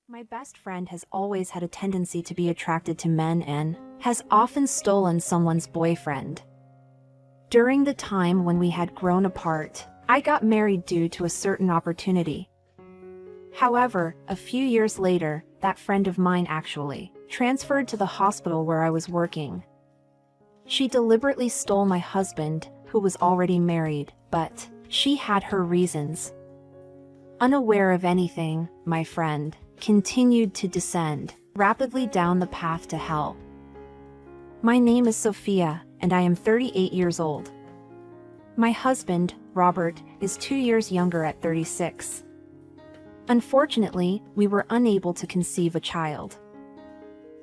My best friend has always had a tendency to be attracted to men and has often stolen someone's boyfriend. During the time when we had grown apart, I got married due to a certain opportunity. However, a few years later, that friend of mine actually transferred to the hospital where I was working. She deliberately stole my husband, who was already married, but she had her reasons. Unaware of anything, my friend continued to descend rapidly down the path to hell. My name is Sophia, and I am 38 years old. My husband, Robert, is 2 years younger at 36. Unfortunately, we were unable to conceive a child.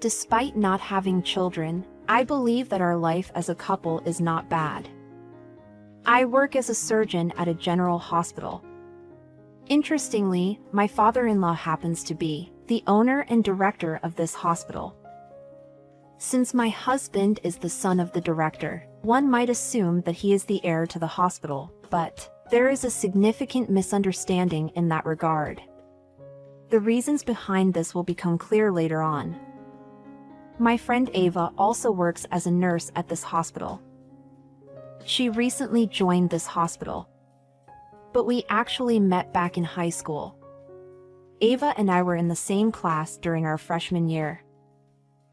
Despite not having children, I believe that our life as a couple is not bad. I work as a surgeon at a general hospital. Interestingly, my father-in-law happens to be the owner and director of this hospital. Since my husband is the son of the director, one might assume that he is the heir to the hospital, but there is a significant misunderstanding in that regard. The reasons behind this will become clear later on. My friend Ava also works as a nurse at this hospital. She recently joined this hospital, but we actually met back in high school. Ava and I were in the same class during our freshman year.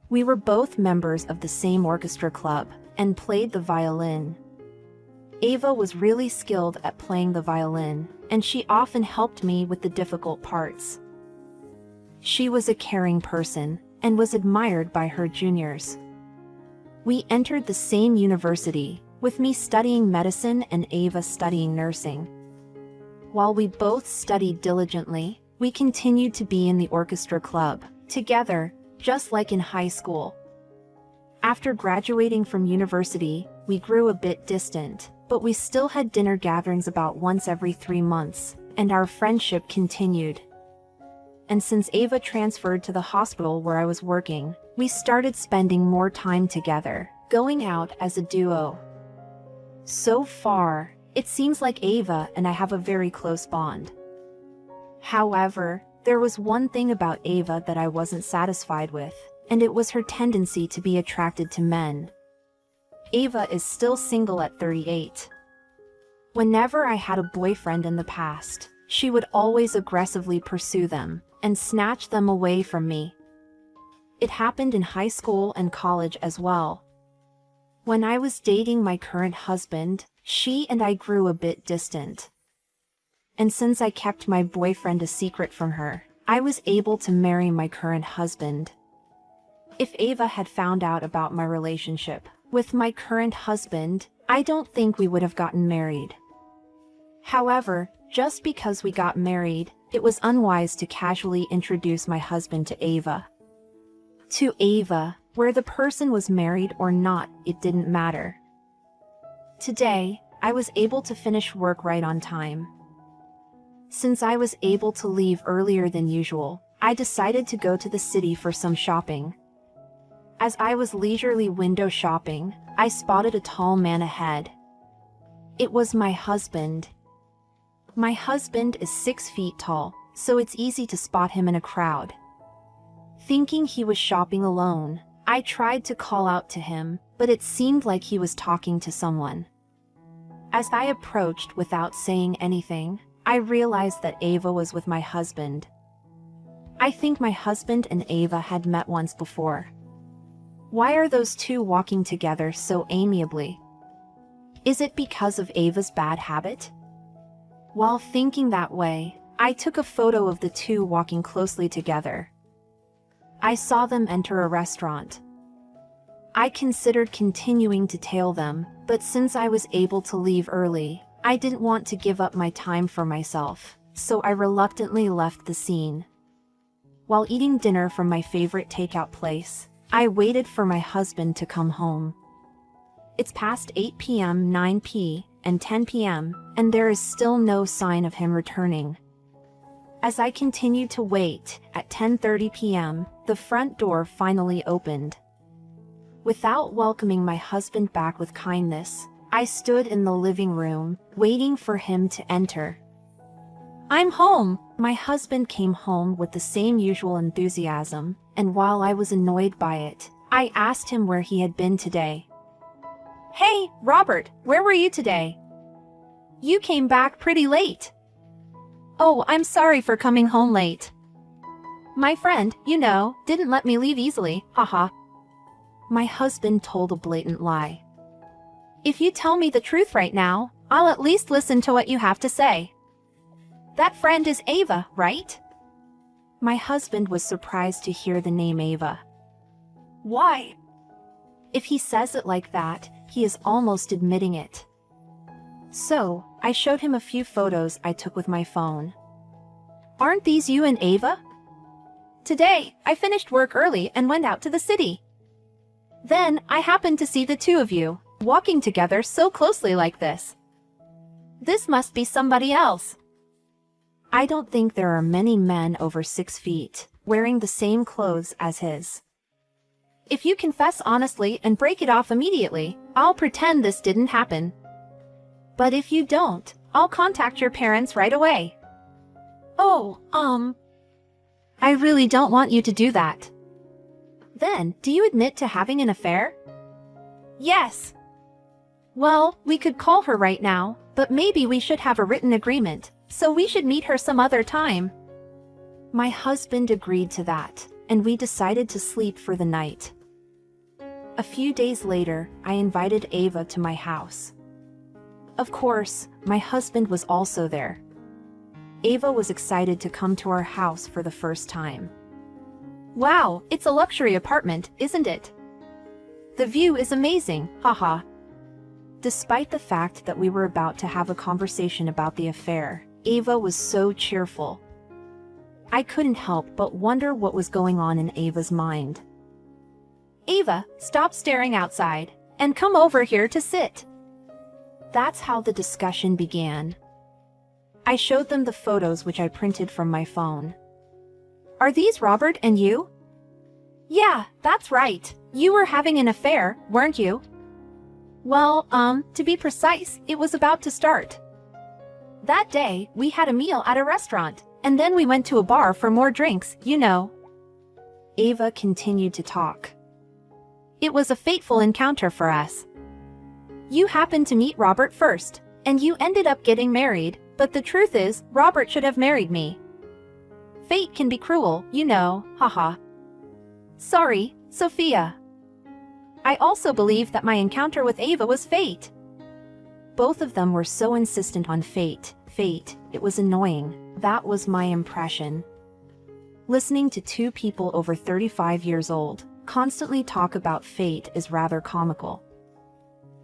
We were both members of the same orchestra club and played the violin. Ava was really skilled at playing the violin, and she often helped me with the difficult parts. She was a caring person and was admired by her juniors. We entered the same university, with me studying medicine and Ava studying nursing. While we both studied diligently, we continued to be in the orchestra club together, just like in high school. After graduating from university, we grew a bit distant, but we still had dinner gatherings about once every 3 months, and our friendship continued. And since Ava transferred to the hospital where I was working, we started spending more time together, going out as a duo. So far, it seems like Ava and I have a very close bond. However, there was one thing about Ava that I wasn't satisfied with, and it was her tendency to be attracted to men. Ava is still single at 38. Whenever I had a boyfriend in the past, she would always aggressively pursue them and snatch them away from me. It happened in high school and college as well. When I was dating my current husband, she and I grew a bit distant. And since I kept my boyfriend a secret from her, I was able to marry my current husband. If Ava had found out about my relationship with my current husband, I don't think we would have gotten married. However, just because we got married, it was unwise to casually introduce my husband to Ava. To Ava, where the person was married or not, it didn't matter. Today, I was able to finish work right on time. Since I was able to leave earlier than usual, I decided to go to the city for some shopping. As I was leisurely window shopping, I spotted a tall man ahead. It was my husband. My husband is 6 feet tall, so it's easy to spot him in a crowd. Thinking he was shopping alone, I tried to call out to him, but it seemed like he was talking to someone. As I approached without saying anything, I realized that Ava was with my husband. I think my husband and Ava had met once before. Why are those two walking together so amiably? Is it because of Ava's bad habit? While thinking that way, I took a photo of the two walking closely together. I saw them enter a restaurant. I considered continuing to tail them, but since I was able to leave early, I didn't want to give up my time for myself, so I reluctantly left the scene. While eating dinner from my favorite takeout place, I waited for my husband to come home. It's past 8 p.m., 9 p.m., and 10 p.m., and there is still no sign of him returning. As I continued to wait, at 10:30 p.m., the front door finally opened. Without welcoming my husband back with kindness, I stood in the living room, waiting for him to enter. I'm home. My husband came home with the same usual enthusiasm, and while I was annoyed by it, I asked him where he had been today. Hey, Robert, where were you today? You came back pretty late. Oh, I'm sorry for coming home late. My friend, didn't let me leave easily, haha. My husband told a blatant lie. If you tell me the truth right now, I'll at least listen to what you have to say. That friend is Ava, right? My husband was surprised to hear the name Ava. Why? If he says it like that, he is almost admitting it. So, I showed him a few photos I took with my phone. Aren't these you and Ava? Today, I finished work early and went out to the city. Then, I happened to see the two of you, walking together so closely like this. This must be somebody else. I don't think there are many men over 6 feet, wearing the same clothes as his. If you confess honestly and break it off immediately, I'll pretend this didn't happen. But if you don't, I'll contact your parents right away. Oh, I really don't want you to do that. Then, do you admit to having an affair? Yes. Well, we could call her right now, but maybe we should have a written agreement, so we should meet her some other time. My husband agreed to that, and we decided to sleep for the night. A few days later, I invited Ava to my house. Of course, my husband was also there. Ava was excited to come to our house for the first time. Wow, it's a luxury apartment, isn't it? The view is amazing, haha. Despite the fact that we were about to have a conversation about the affair, Ava was so cheerful. I couldn't help but wonder what was going on in Ava's mind. Ava, stop staring outside, and come over here to sit. That's how the discussion began. I showed them the photos which I printed from my phone. Are these Robert and you? Yeah, that's right. You were having an affair, weren't you? Well, to be precise, it was about to start. That day, we had a meal at a restaurant, and then we went to a bar for more drinks, Ava continued to talk. It was a fateful encounter for us. You happened to meet Robert first, and you ended up getting married, but the truth is, Robert should have married me. Fate can be cruel, haha. Sorry, Sophia. I also believe that my encounter with Ava was fate. Both of them were so insistent on fate, it was annoying. That was my impression. Listening to two people over 35 years old constantly talk about fate is rather comical.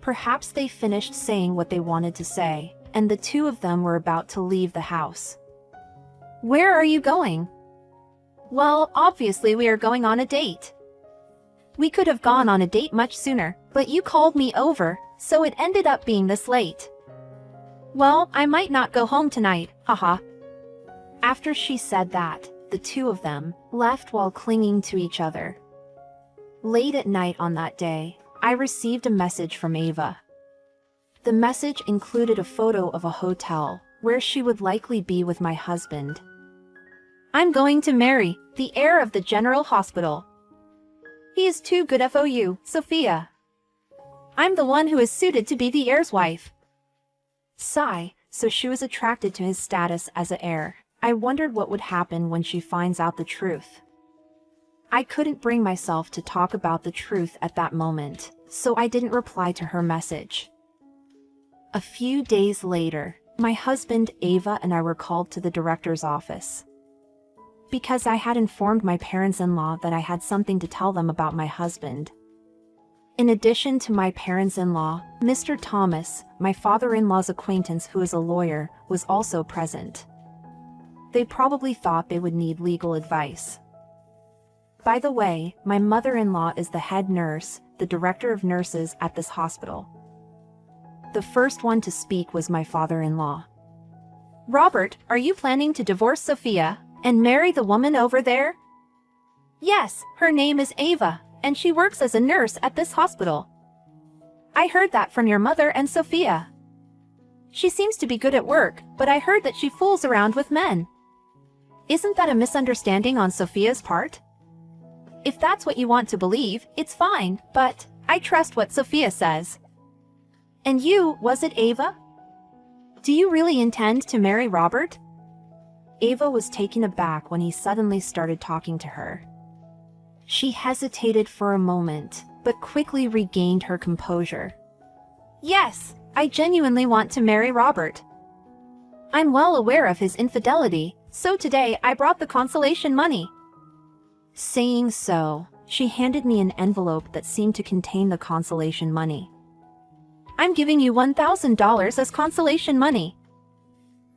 Perhaps they finished saying what they wanted to say, and the two of them were about to leave the house. Where are you going? Well, obviously we are going on a date. We could have gone on a date much sooner, but you called me over, so it ended up being this late. Well, I might not go home tonight, haha. After she said that, the two of them left while clinging to each other. Late at night on that day, I received a message from Ava. The message included a photo of a hotel, where she would likely be with my husband. I'm going to marry the heir of the General Hospital. He is too good for you, Sophia. I'm the one who is suited to be the heir's wife. Sigh, so she was attracted to his status as an heir. I wondered what would happen when she finds out the truth. I couldn't bring myself to talk about the truth at that moment, so I didn't reply to her message. A few days later, my husband, Ava, and I were called to the director's office. Because I had informed my parents-in-law that I had something to tell them about my husband. In addition to my parents-in-law, Mr. Thomas, my father-in-law's acquaintance who is a lawyer, was also present. They probably thought they would need legal advice. By the way, my mother-in-law is the head nurse, the director of nurses at this hospital. The first one to speak was my father-in-law. Robert, are you planning to divorce Sophia and marry the woman over there? Yes, her name is Ava, and she works as a nurse at this hospital. I heard that from your mother and Sophia. She seems to be good at work, but I heard that she fools around with men. Isn't that a misunderstanding on Sophia's part? If that's what you want to believe, it's fine, but I trust what Sophia says. And you, was it Ava? Do you really intend to marry Robert? Ava was taken aback when he suddenly started talking to her. She hesitated for a moment, but quickly regained her composure. Yes, I genuinely want to marry Robert. I'm well aware of his infidelity, so today I brought the consolation money. Saying so, she handed me an envelope that seemed to contain the consolation money. I'm giving you $1,000 as consolation money.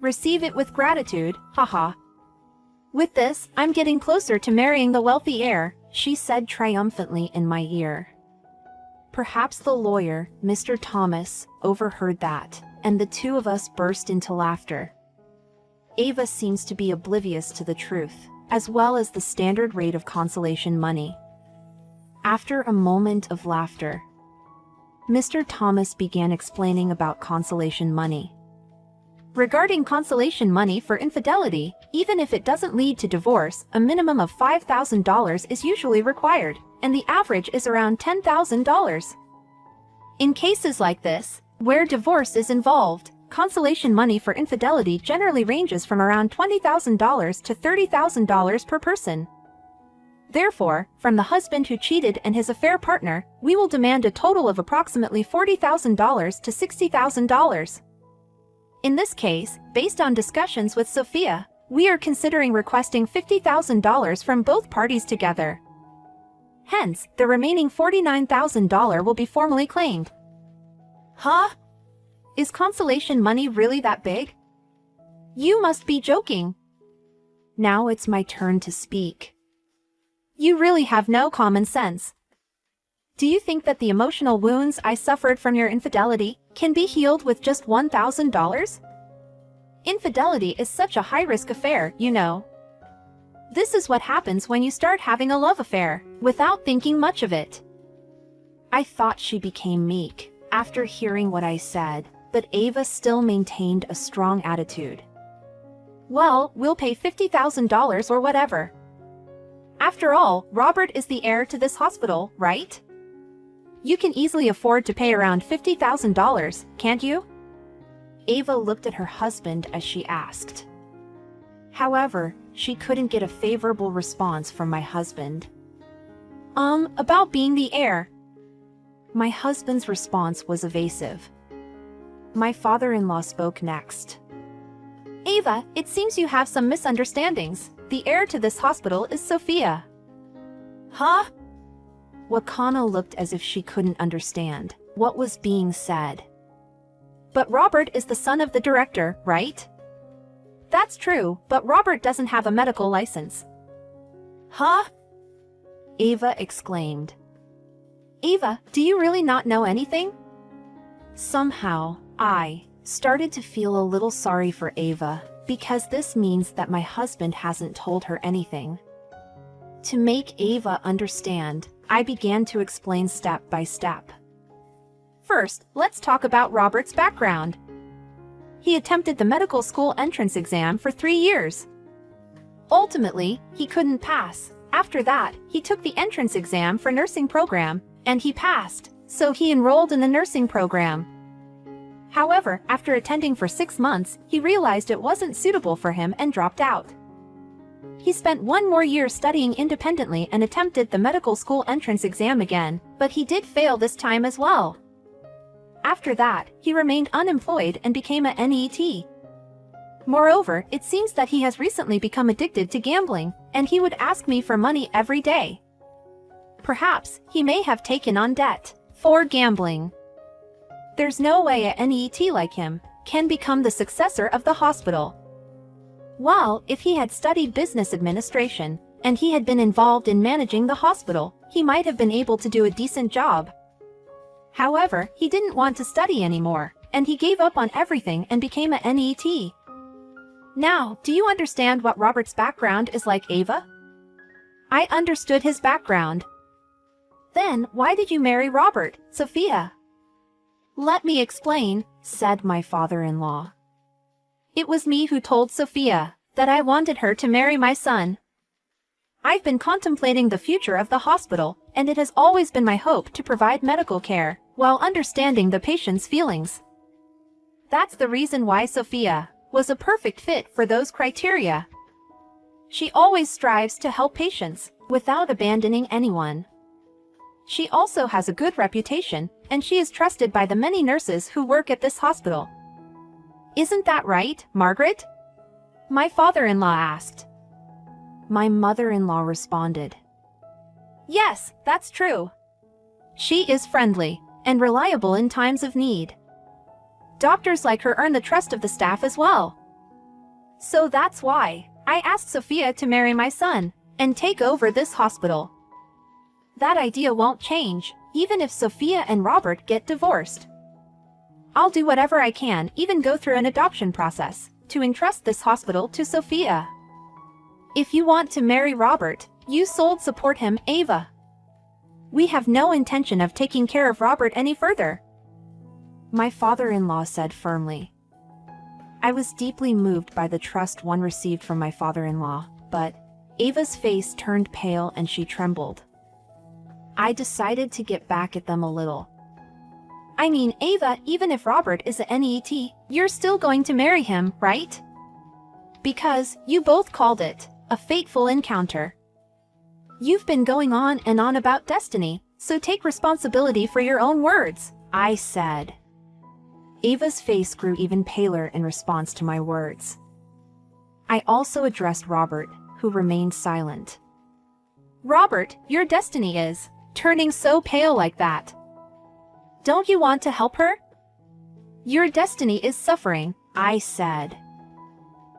Receive it with gratitude, haha. With this, I'm getting closer to marrying the wealthy heir, she said triumphantly in my ear. Perhaps the lawyer, Mr. Thomas, overheard that, and the two of us burst into laughter. Ava seems to be oblivious to the truth, as well as the standard rate of consolation money. After a moment of laughter, Mr. Thomas began explaining about consolation money. Regarding consolation money for infidelity, even if it doesn't lead to divorce, a minimum of $5,000 is usually required, and the average is around $10,000. In cases like this, where divorce is involved, consolation money for infidelity generally ranges from around $20,000 to $30,000 per person. Therefore, from the husband who cheated and his affair partner, we will demand a total of approximately $40,000 to $60,000. In this case, based on discussions with Sophia, we are considering requesting $50,000 from both parties together. Hence, the remaining $49,000 will be formally claimed. Huh? Is consolation money really that big? You must be joking. Now it's my turn to speak. You really have no common sense. Do you think that the emotional wounds I suffered from your infidelity can be healed with just $1,000? Infidelity is such a high-risk affair, you know. This is what happens when you start having a love affair, without thinking much of it. I thought she became meek after hearing what I said, but Ava still maintained a strong attitude. Well, we'll pay $50,000 or whatever. After all, Robert is the heir to this hospital, right? You can easily afford to pay around $50,000, can't you? Ava looked at her husband as she asked. However, she couldn't get a favorable response from my husband. About being the heir. My husband's response was evasive. My father-in-law spoke next. Ava, it seems you have some misunderstandings. The heir to this hospital is Sophia. Huh? Wakana looked as if she couldn't understand what was being said. But Robert is the son of the director, right? That's true, but Robert doesn't have a medical license. Huh? Ava exclaimed. Ava, do you really not know anything? Somehow, I started to feel a little sorry for Ava, because this means that my husband hasn't told her anything. To make Ava understand, I began to explain step by step. First, let's talk about Robert's background. He attempted the medical school entrance exam for 3 years. Ultimately, he couldn't pass. After that, he took the entrance exam for nursing program, and he passed, so he enrolled in the nursing program. However, after attending for 6 months, he realized it wasn't suitable for him and dropped out. He spent 1 more year studying independently and attempted the medical school entrance exam again, but he did fail this time as well. After that, he remained unemployed and became a NET. Moreover, it seems that he has recently become addicted to gambling, and he would ask me for money every day. Perhaps he may have taken on debt for gambling. There's no way a NET like him can become the successor of the hospital. While, if he had studied business administration, and he had been involved in managing the hospital, he might have been able to do a decent job. However, he didn't want to study anymore, and he gave up on everything and became a NET. Now, do you understand what Robert's background is like, Ava? I understood his background. Then, why did you marry Robert, Sophia? Let me explain, said my father-in-law. It was me who told Sophia that I wanted her to marry my son. I've been contemplating the future of the hospital, and it has always been my hope to provide medical care while understanding the patient's feelings. That's the reason why Sophia was a perfect fit for those criteria. She always strives to help patients without abandoning anyone. She also has a good reputation, and she is trusted by the many nurses who work at this hospital. Isn't that right, Margaret? My father-in-law asked. My mother-in-law responded. Yes, that's true. She is friendly and reliable in times of need. Doctors like her earn the trust of the staff as well. So that's why I asked Sophia to marry my son and take over this hospital. That idea won't change, even if Sophia and Robert get divorced. I'll do whatever I can, even go through an adoption process, to entrust this hospital to Sophia. If you want to marry Robert, you sold support him, Ava. We have no intention of taking care of Robert any further. My father-in-law said firmly. I was deeply moved by the trust one received from my father-in-law, but Ava's face turned pale and she trembled. I decided to get back at them a little. I mean, Ava, even if Robert is a NET, you're still going to marry him, right? Because you both called it a fateful encounter. You've been going on and on about destiny, so take responsibility for your own words, I said. Ava's face grew even paler in response to my words. I also addressed Robert, who remained silent. Robert, your destiny is turning so pale like that. Don't you want to help her? Your destiny is suffering, I said.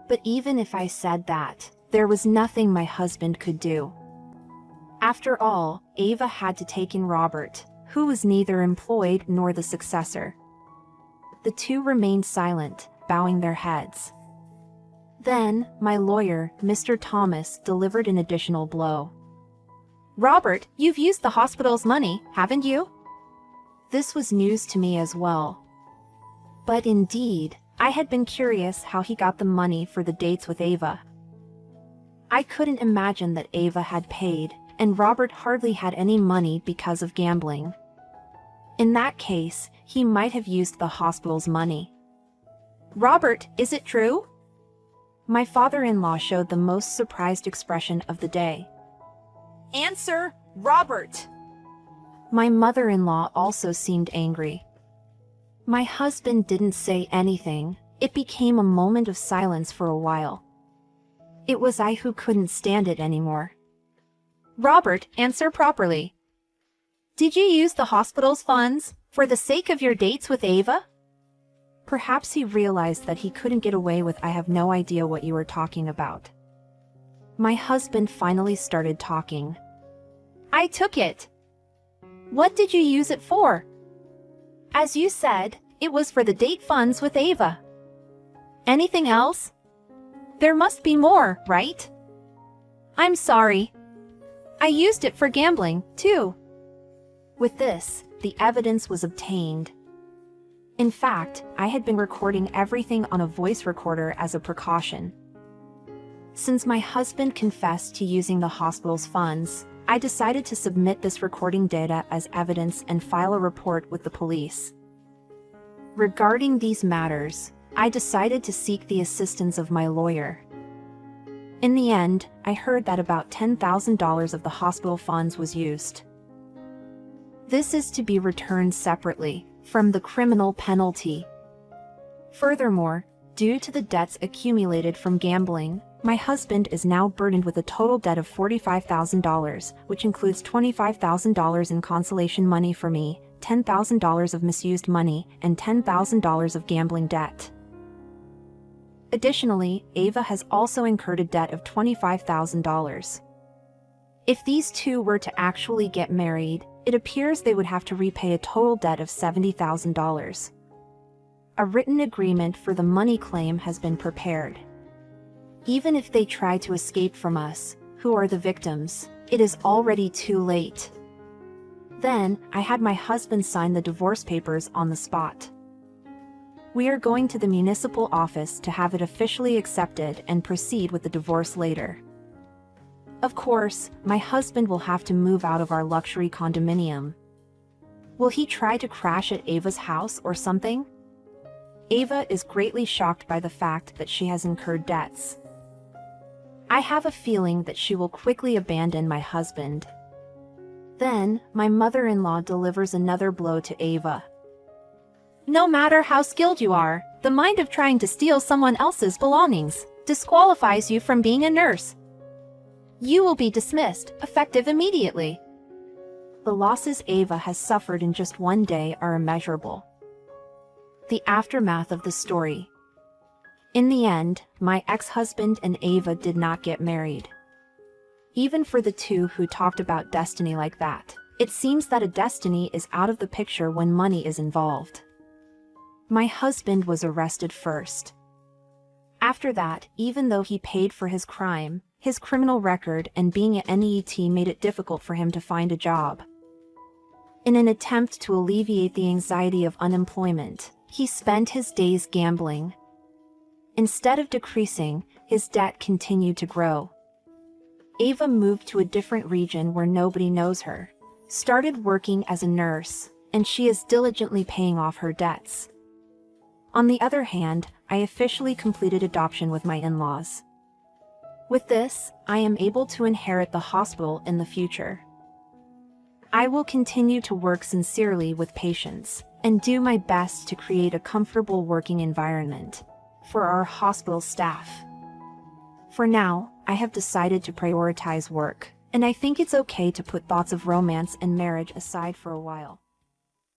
But even if I said that, there was nothing my husband could do. After all, Ava had to take in Robert, who was neither employed nor the successor. The two remained silent, bowing their heads. Then, my lawyer, Mr. Thomas, delivered an additional blow. Robert, you've used the hospital's money, haven't you? This was news to me as well. But indeed, I had been curious how he got the money for the dates with Ava. I couldn't imagine that Ava had paid, and Robert hardly had any money because of gambling. In that case, he might have used the hospital's money. Robert, is it true? My father-in-law showed the most surprised expression of the day. Answer, Robert! My mother-in-law also seemed angry. My husband didn't say anything. It became a moment of silence for a while. It was I who couldn't stand it anymore. Robert, answer properly. Did you use the hospital's funds for the sake of your dates with Ava? Perhaps he realized that he couldn't get away with I have no idea what you are talking about. My husband finally started talking. I took it. What did you use it for? As you said, it was for the date funds with Ava. Anything else? There must be more, right? I'm sorry. I used it for gambling, too. With this, the evidence was obtained. In fact, I had been recording everything on a voice recorder as a precaution. Since my husband confessed to using the hospital's funds, I decided to submit this recording data as evidence and file a report with the police. Regarding these matters, I decided to seek the assistance of my lawyer. In the end, I heard that about $10,000 of the hospital funds was used. This is to be returned separately from the criminal penalty. Furthermore, due to the debts accumulated from gambling, my husband is now burdened with a total debt of $45,000, which includes $25,000 in consolation money for me, $10,000 of misused money, and $10,000 of gambling debt. Additionally, Ava has also incurred a debt of $25,000. If these two were to actually get married, it appears they would have to repay a total debt of $70,000. A written agreement for the money claim has been prepared. Even if they try to escape from us, who are the victims, it is already too late. Then, I had my husband sign the divorce papers on the spot. We are going to the municipal office to have it officially accepted and proceed with the divorce later. Of course, my husband will have to move out of our luxury condominium. Will he try to crash at Ava's house or something? Ava is greatly shocked by the fact that she has incurred debts. I have a feeling that she will quickly abandon my husband. Then, my mother-in-law delivers another blow to Ava. No matter how skilled you are, the mind of trying to steal someone else's belongings disqualifies you from being a nurse. You will be dismissed, effective immediately. The losses Ava has suffered in just one day are immeasurable. The aftermath of the story. In the end, my ex-husband and Ava did not get married. Even for the two who talked about destiny like that, it seems that a destiny is out of the picture when money is involved. My husband was arrested first. After that, even though he paid for his crime, his criminal record and being at NET made it difficult for him to find a job. In an attempt to alleviate the anxiety of unemployment, he spent his days gambling. Instead of decreasing, his debt continued to grow. Ava moved to a different region where nobody knows her, started working as a nurse, and she is diligently paying off her debts. On the other hand, I officially completed adoption with my in-laws. With this, I am able to inherit the hospital in the future. I will continue to work sincerely with patients and do my best to create a comfortable working environment for our hospital staff. For now, I have decided to prioritize work, and I think it's okay to put thoughts of romance and marriage aside for a while.